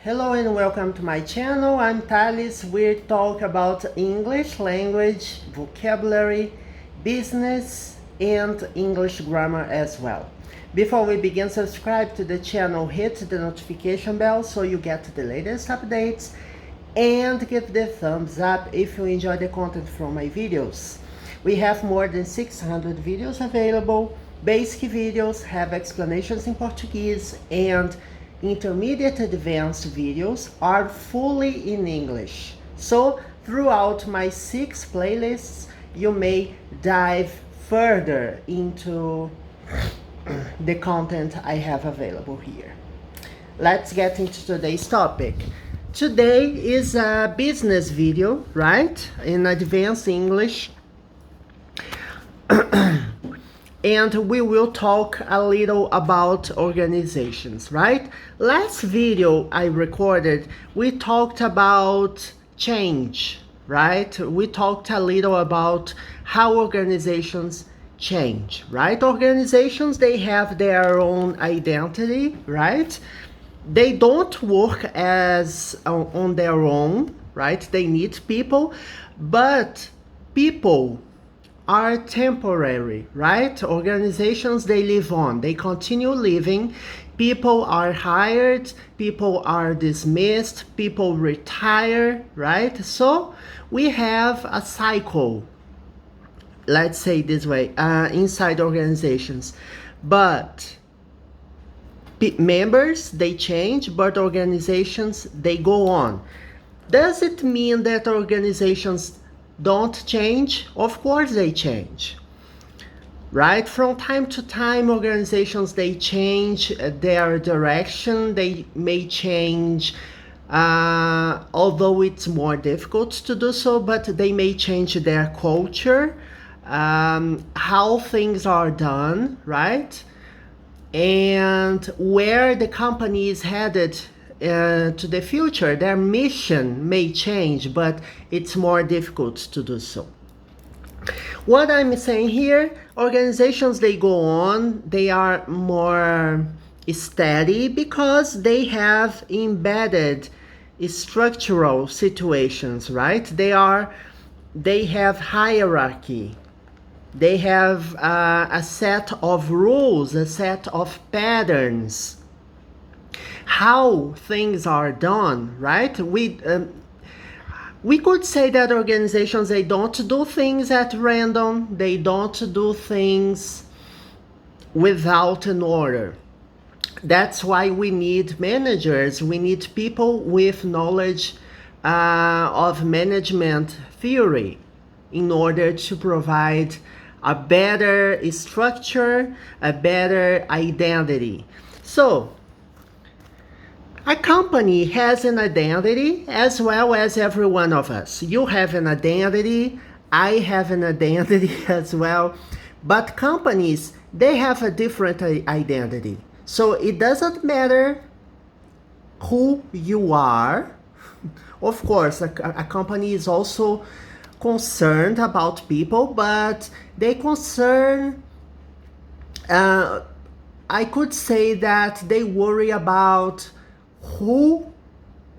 Hello and welcome to my channel. I'm Thales. We talk about English language, vocabulary, business, and English grammar as well. Before we begin, subscribe to the channel, hit the notification bell so you get the latest updates, and give the thumbs up if you enjoy the content from my videos. We have more than 600 videos available. Basic videos have explanations in Portuguese, and intermediate advanced videos are fully in English. So throughout my 6 playlists, you may dive further into the content I have available here. Let's get into today's topic. Today is a business video, right? In advanced English. And we will talk a little about organizations, right? Last video I recorded, we talked about change, right? We talked a little about how organizations change, right? Organizations, they have their own identity, right? They don't work as on their own, right? They need people, but people are temporary, right? Organizations, they live on, they continue living. People are hired, people are dismissed, people retire, right? So we have a cycle, let's say this way, inside organizations. But members, they change, but organizations, they go on. Does it mean that organizations don't change? Of course they change, right? From time to time, organizations, they change their direction. They may change, although it's more difficult to do so, but they may change their culture, how things are done, right? And where the company is headed to the future. Their mission may change, but it's more difficult to do so. What I'm saying here, organizations, they go on, they are more steady because they have embedded structural situations, right? They have hierarchy. They have a set of rules, a set of patterns, how things are done, right? We could say that organizations, they don't do things at random. They don't do things without an order. That's why we need managers. We need people with knowledge of management theory in order to provide a better structure, a better identity. So a company has an identity as well as every one of us. You have an identity, I have an identity as well, but companies, they have a different identity. So it doesn't matter who you are. Of course, a company is also concerned about people, but they concern, I could say that they worry about who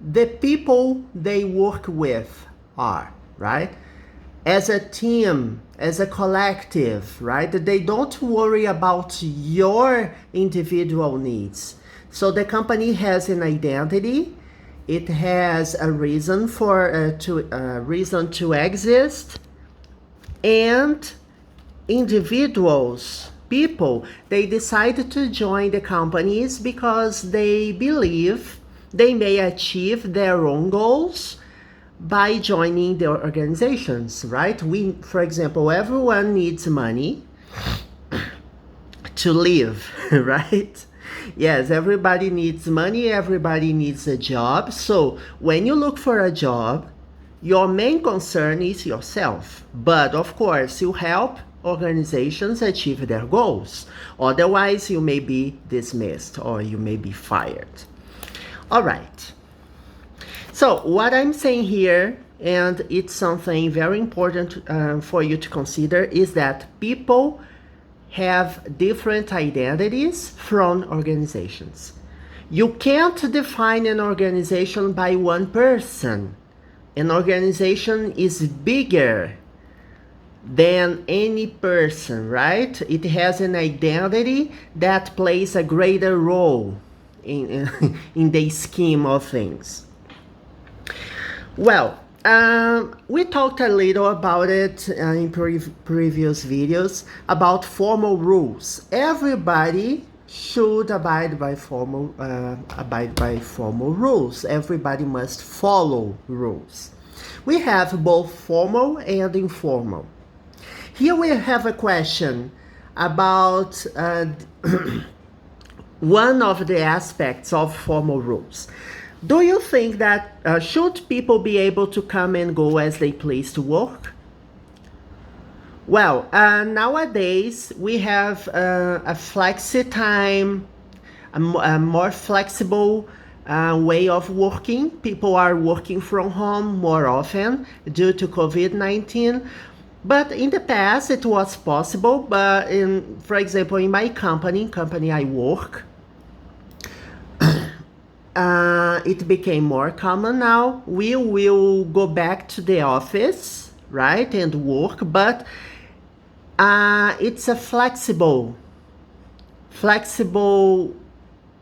the people they work with are, right? As a team, as a collective, right? They don't worry about your individual needs. So the company has an identity. It has a reason reason to exist, and individuals, people, they decide to join the companies because they believe they may achieve their own goals by joining the organizations, right? For example, everyone needs money to live, right? Yes, everybody needs money, everybody needs a job. So when you look for a job, your main concern is yourself. But of course, you help organizations achieve their goals. Otherwise, you may be dismissed or you may be fired. All right. So what I'm saying here, and it's something very important for you to consider, is that people have different identities from organizations. You can't define an organization by one person. An organization is bigger than any person, right? It has an identity that plays a greater role in the scheme of things. Well, we talked a little about it in previous videos about formal rules. Everybody should abide by formal rules. Everybody must follow rules. We have both formal and informal. Here we have a question about one of the aspects of formal rules. Do you think that should people be able to come and go as they please to work? Well, nowadays we have a flexi time, a more flexible way of working. People are working from home more often due to COVID-19. But in the past it was possible, but for example, in my company I work, it became more common now. We will go back to the office, right, and work, but it's a flexible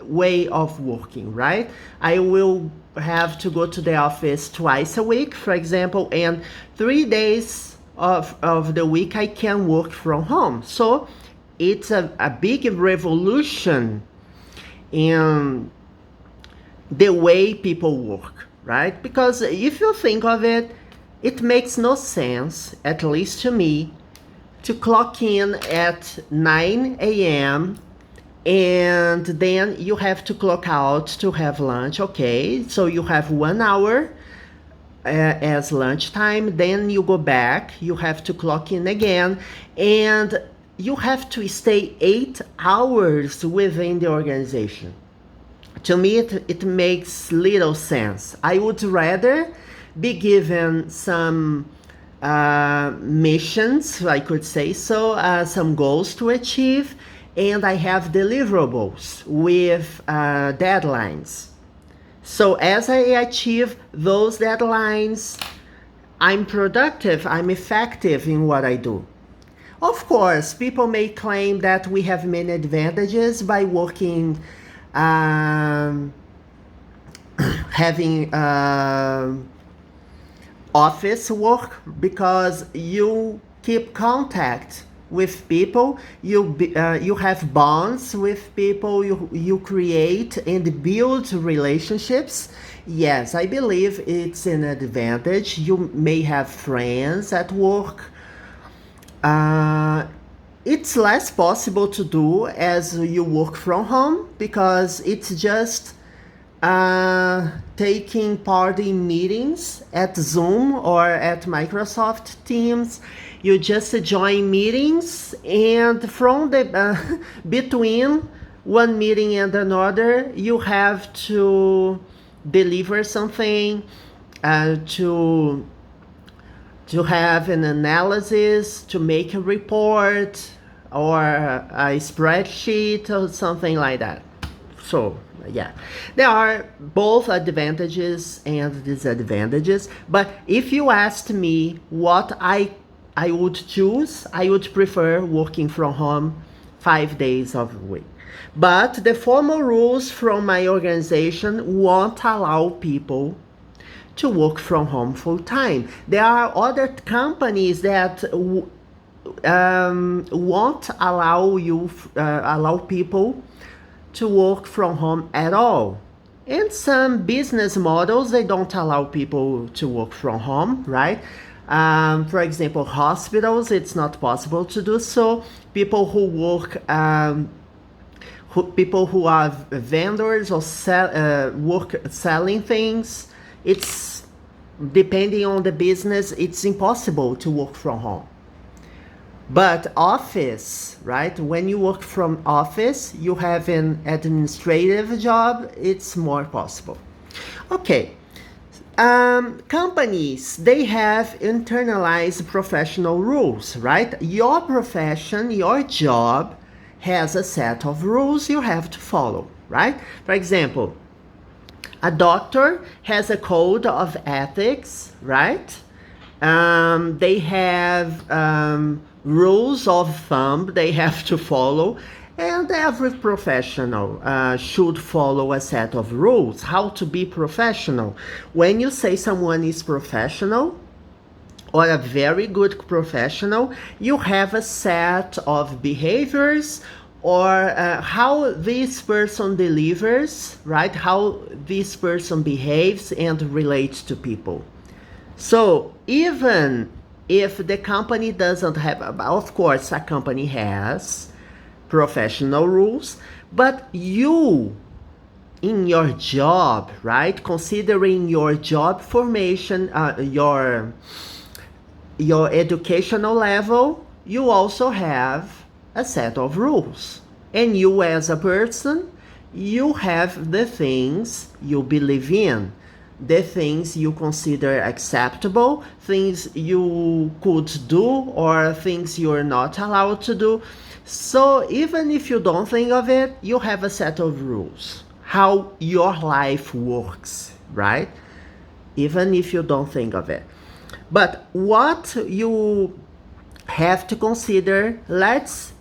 way of working, right? I will have to go to the office twice a week, for example, and 3 days of the week I can work from home. So it's a big revolution in the way people work, right? Because if you think of it, it makes no sense, at least to me, to clock in at 9 a.m. and then you have to clock out to have lunch. Okay, so you have 1 hour as lunchtime, then you go back, you have to clock in again, and you have to stay 8 hours within the organization. To me, it makes little sense. I would rather be given some missions, I could say so, some goals to achieve, and I have deliverables with deadlines. So as I achieve those deadlines, I'm productive, I'm effective in what I do. Of course, people may claim that we have many advantages by working, having office work, because you keep contact with people, you have bonds with people, you create and build relationships. Yes, I believe it's an advantage. You may have friends at work. It's less possible to do as you work from home, because it's just taking part in meetings at Zoom or at Microsoft Teams. You just join meetings, and from the between one meeting and another, you have to deliver something, to have an analysis, to make a report or a spreadsheet or something like that. So yeah, there are both advantages and disadvantages, but if you asked me what I would choose, I would prefer working from home 5 days of the week. But the formal rules from my organization won't allow people to work from home full time. There are other companies that won't allow people to work from home at all. And some business models, they don't allow people to work from home, right? For example, hospitals, it's not possible to do so. People who work, people who are vendors or work selling things, it's depending on the business, it's impossible to work from home. But office, right? When you work from office, you have an administrative job, it's more possible. Okay. Companies, they have internalized professional rules, right? Your profession, your job has a set of rules you have to follow. right? For example, a doctor has a code of ethics, right? They have rules of thumb they have to follow, and every professional should follow a set of rules. How to be professional? When you say someone is professional, or a very good professional, you have a set of behaviors, or how this person delivers, right? How this person behaves and relates to people. So even if the company doesn't have, of course, a company has professional rules, but you, in your job, right? Considering your job formation, your educational level, you also have a set of rules. And you as a person, you have the things you believe in, the things you consider acceptable, things you could do, or things you're not allowed to do. So even if you don't think of it, you have a set of rules, how your life works, right? Even if you don't think of it. But what you have to consider, let's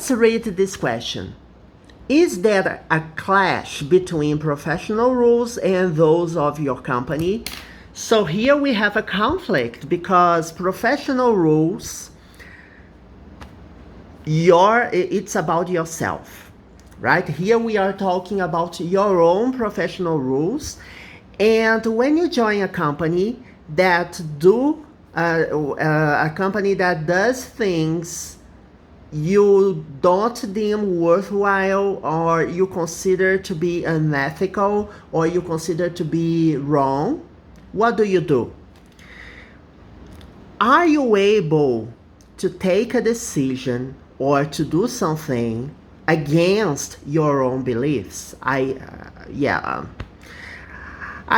read this question. Is there a clash between professional rules and those of your company? So here we have a conflict because professional rules, it's about yourself, right? Here we are talking about your own professional rules. And when you join a company that does things you don't deem worthwhile, or you consider to be unethical, or you consider to be wrong, what do? Are you able to take a decision or to do something against your own beliefs? I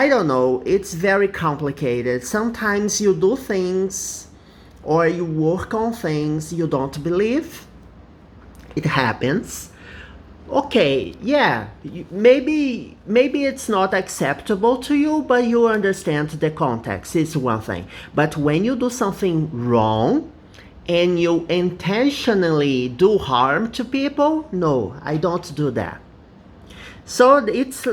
don't know, it's very complicated. Sometimes you do things or you work on things you don't believe. It happens. Okay, yeah, maybe it's not acceptable to you, but you understand the context, it's one thing. But when you do something wrong and you intentionally do harm to people, no, I don't do that. So it's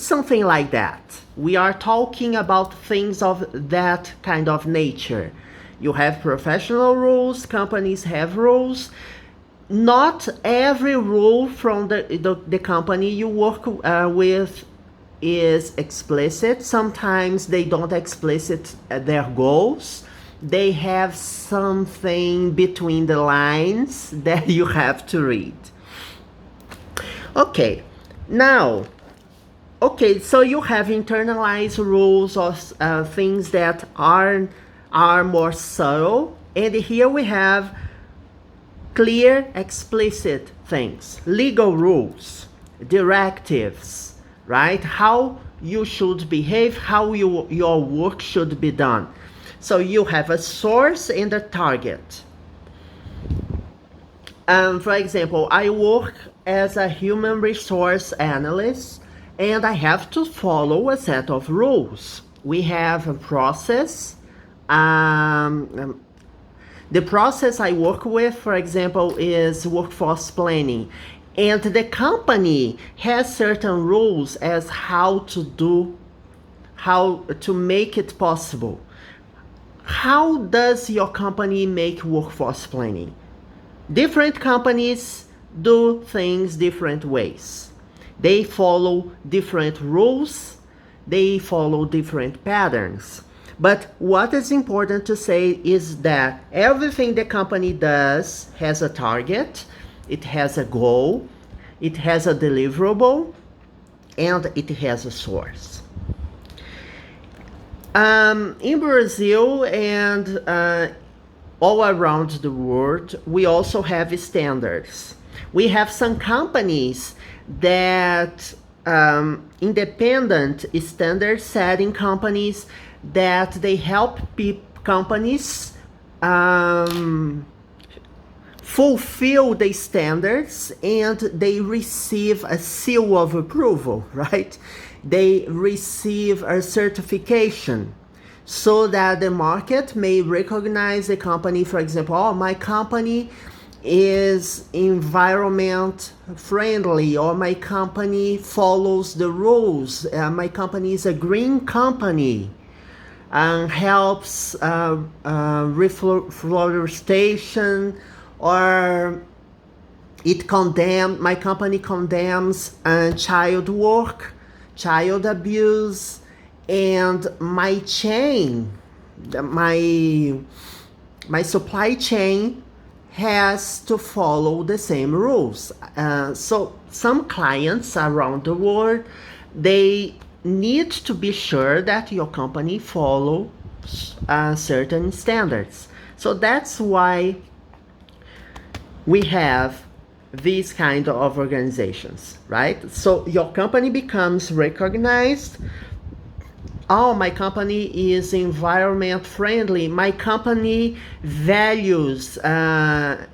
something like that. We are talking about things of that kind of nature. You have professional rules, companies have rules. Not every rule from the company you work with is explicit. Sometimes they don't explicit their goals. They have something between the lines that you have to read. Okay, so you have internalized rules or things that are more subtle, and here we have clear, explicit things, legal rules, directives, right? How you should behave, how your work should be done. So you have a source and a target. For example, I work as a human resource analyst, and I have to follow a set of rules. We have a process. The process I work with, for example, is workforce planning. And the company has certain rules as how to make it possible. How does your company make workforce planning? Different companies do things different ways. They follow different rules. They follow different patterns. But what is important to say is that everything the company does has a target, it has a goal, it has a deliverable, and it has a source. In Brazil and all around the world, we also have standards. We have some companies that independent standard setting companies that they help companies fulfill the standards and they receive a seal of approval, right? They receive a certification so that the market may recognize the company. For example, oh, my company is environment friendly, or my company follows the rules, my company is a green company and helps reforestation, or my company condemns child work, child abuse, and my chain, my supply chain has to follow the same rules. So some clients around the world, they need to be sure that your company follows certain standards. So that's why we have these kind of organizations, right? So your company becomes recognized. Oh, my company is environment friendly. My company values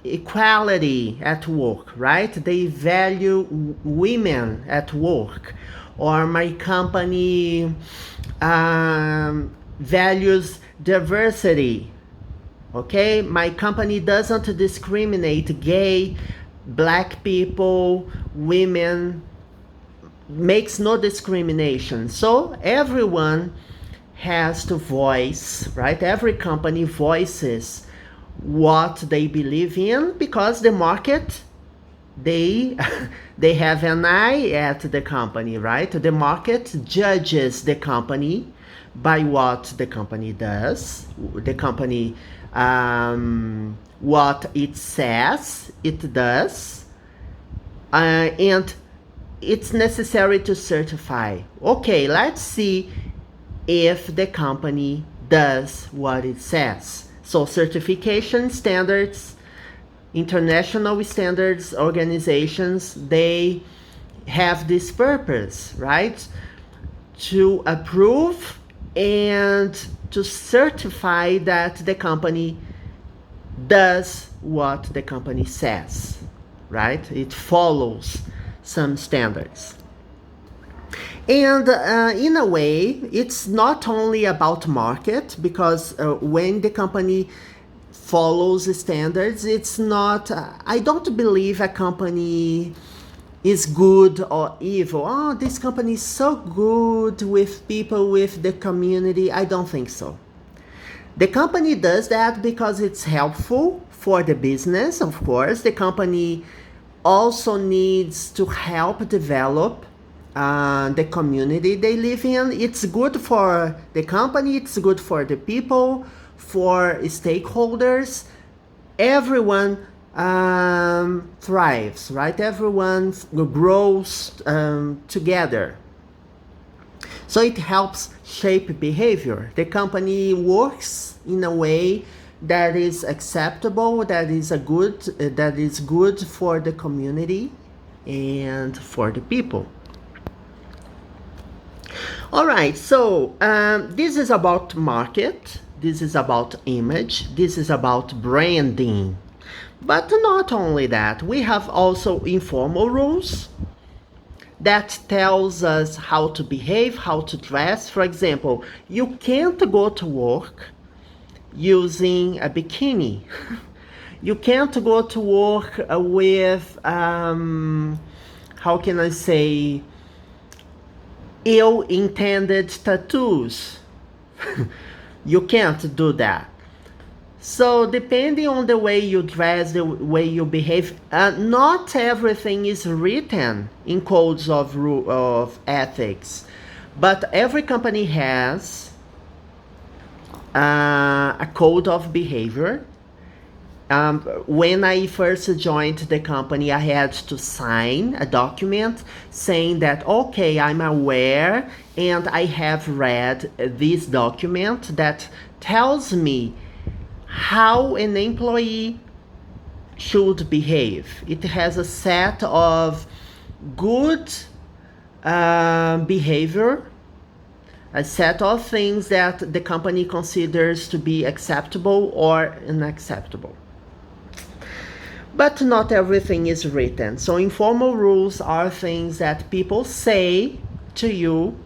equality at work, right? They value women at work. Or my company values diversity. Okay, my company doesn't discriminate gay, black people, women, makes no discrimination. So everyone has to voice, right? Every company voices what they believe in, because the market, they have an eye at the company, right? The market judges the company by what the company does, the company what it says it does, and it's necessary to certify. Okay, let's see if the company does what it says. So certification standards, international standards organizations, they have this purpose, right? To approve and to certify that the company does what the company says, right? It follows some standards. And in a way, it's not only about market, because when the company follows the standards, it's not, I don't believe a company is good or evil. Oh, this company is so good with people, with the community. I don't think so. The company does that because it's helpful for the business, of course. The company also needs to help develop the community they live in. It's good for the company, it's good for the people, for stakeholders. Everyone thrives, right? Everyone grows together. So it helps shape behavior. The company works in a way that is acceptable, that is good for the community and for the people. All right, so this is about market, this is about image, this is about branding. But not only that, we have also informal rules that tells us how to behave, how to dress. For example, you can't go to work using a bikini. You can't go to work with, how can I say, ill-intended tattoos. You can't do that. So depending on the way you dress, the way you behave, not everything is written in codes of ethics, but every company has a code of behavior. When I first joined the company, I had to sign a document saying that, okay, I'm aware and I have read this document that tells me how an employee should behave. It has a set of good behavior, a set of things that the company considers to be acceptable or unacceptable. But not everything is written. So informal rules are things that people say to you.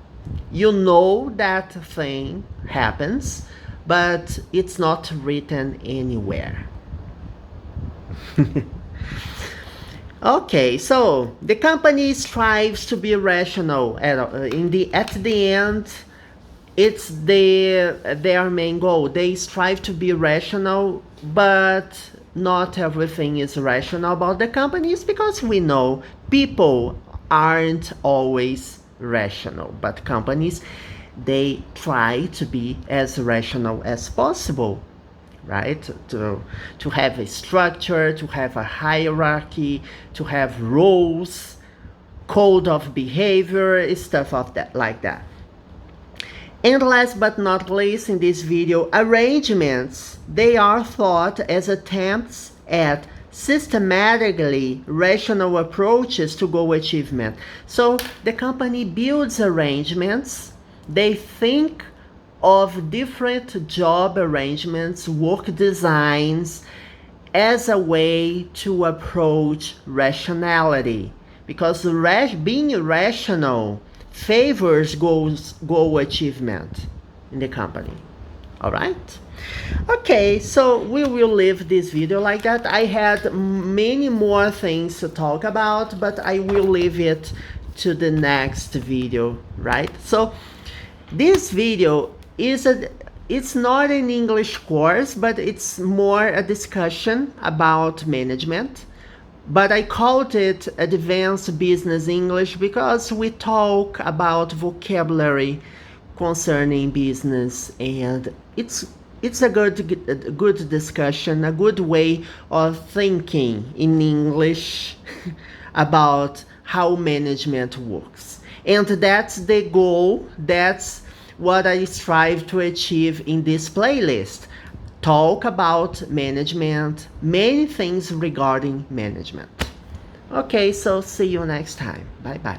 You know that thing happens, but it's not written anywhere. Okay, so the company strives to be rational. At the end, it's their main goal. They strive to be rational, but not everything is rational about the companies, because we know people aren't always rational, but companies, they try to be as rational as possible, right? To have a structure, to have a hierarchy, to have rules, code of behavior, stuff of that, like that. And last but not least in this video, arrangements, they are thought as attempts at systematically rational approaches to goal achievement. So the company builds arrangements, they think of different job arrangements, work designs, as a way to approach rationality. Because being rational favors goal achievement in the company. All right? Okay, so we will leave this video like that. I had many more things to talk about, but I will leave it to the next video, right? So this video it's not an English course, but it's more a discussion about management. But I called it Advanced Business English because we talk about vocabulary concerning business, and it's a good discussion, a good way of thinking in English about how management works. And that's the goal, that's what I strive to achieve in this playlist. Talk about management, many things regarding management. Okay, so see you next time. Bye bye.